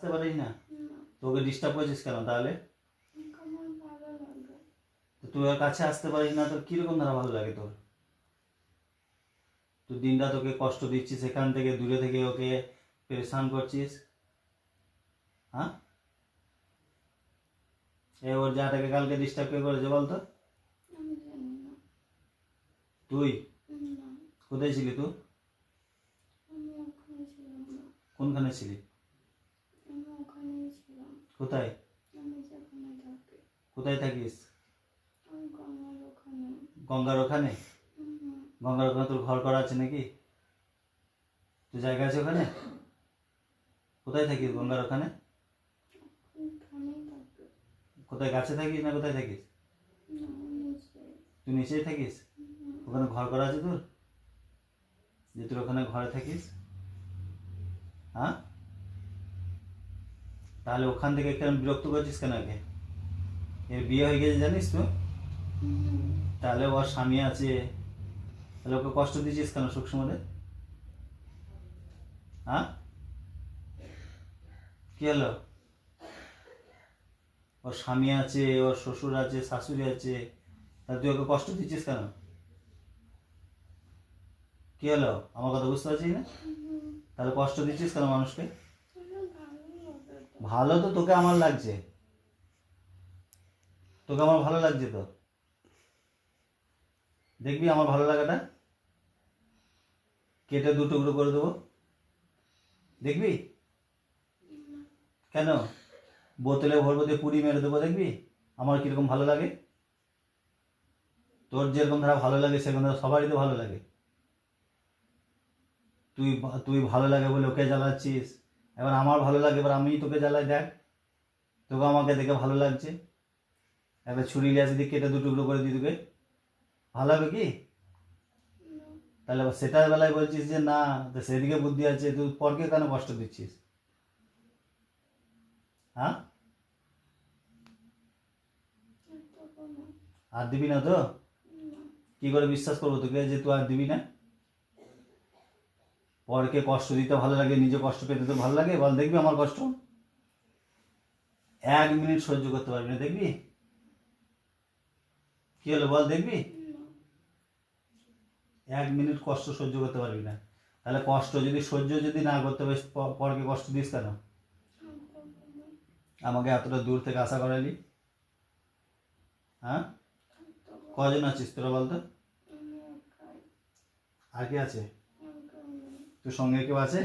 আসতে পারিস না? তোকে ডিস্টার্ব করছিস কেন তাহলে? তো তুই ওর কাছে আসতে পারিস না, তোর কিরকম ধারা ভালো লাগে তোর? তুই দিনটা তোকে কষ্ট দিচ্ছিস, এখান থেকে দূরে থেকে ওকে পেরেশান করছিস। হ্যাঁ, এ ওর যাটাকে কালকে ডিস্টার্ব কে করেছে বলতো? তুই কোথায় ছিলি? তুই কোনখানে ছিলি? কোথায়? কোথায় থাকিস? গঙ্গার ওখানে? গঙ্গার ওখানে তোর ঘর করা আছে নাকি? তোর জায়গা আছে ওখানে? কোথায় থাকিস গঙ্গার ওখানে? কোথায় গাছে থাকিস না কোথায় থাকিস? তুই নিচেই থাকিস? ওখানে ঘর করা আছে তোর? যে তোর ওখানে ঘরে থাকিস? হ্যাঁ, তাহলে ওখান থেকে কেন বিরক্ত করছিস কেন? আগে এর বিয়ে হয়ে গেছে জানিস তো? তাহলে ওর স্বামী আছে, তাহলে ওকে কষ্ট দিচ্ছিস কেন সবসময়? হ্যাঁ, কি হলো? ওর স্বামী আছে, ওর শ্বশুর আছে, শাশুড়ি আছে, তাহলে তুই ওকে কষ্ট দিচ্ছিস কেন? কি হলো, আমার কথা বুঝতে পারছিস না? তাহলে কষ্ট দিচ্ছিস কেন মানুষকে? ভালো তো তোকে আমার লাগছে, তোকে আমার ভালো লাগছে তো। দেখবি আমার ভালো লাগাটা কেটে দু টুকরো করে দেবো, দেখবি? কেন? বোতলে ভরবো দিয়ে পুরি মেরে দেবো, দেখবি আমার কিরকম ভালো লাগে। তোর যেরকম ধারা ভালো লাগে সেরকম ধারা সবারই তো ভালো লাগে। তুই তুই ভালো লাগে বলে ওকে জ্বালাচ্ছিস, এবার আমার ভালো লাগে, এবার আমি তোকে জ্বালাই। দেখ, তোকে আমাকে দেখে ভালো লাগছে, এবার ছুরি গ্যাস দিয়ে কেটে দু টুকরো করে দিয়ে দেবে, ভালো হবে কি? তাহলে সেটার বেলায় বলছিস যে না, তো সেদিকে বুদ্ধি আছে, তুই পরকে কেন কষ্ট দিচ্ছিস? হ্যাঁ, আর দিবি না তো? কি করে বিশ্বাস করবো তোকে যে তুই আর দিবি না? পরকে কষ্ট দিতে ভালো লাগে, নিজে কষ্ট পেতে তো ভালো লাগে? বল দেখবি আমার কষ্ট 1 মিনিট সহ্য করতে পারবি না, দেখবি? কি হলো বল, দেখবি? 1 মিনিট কষ্ট সহ্য করতে পারবি না? তাহলে কষ্ট যদি সহ্য যদি না করতে পারিস, পরকে কষ্ট দিস কেন? আমাকে এতটা দূর থেকে আশা করালি। হ্যাঁ, কজন আছিস তোরা বলতো? আর কি আছে? তোর সঙ্গে কেউ আছে?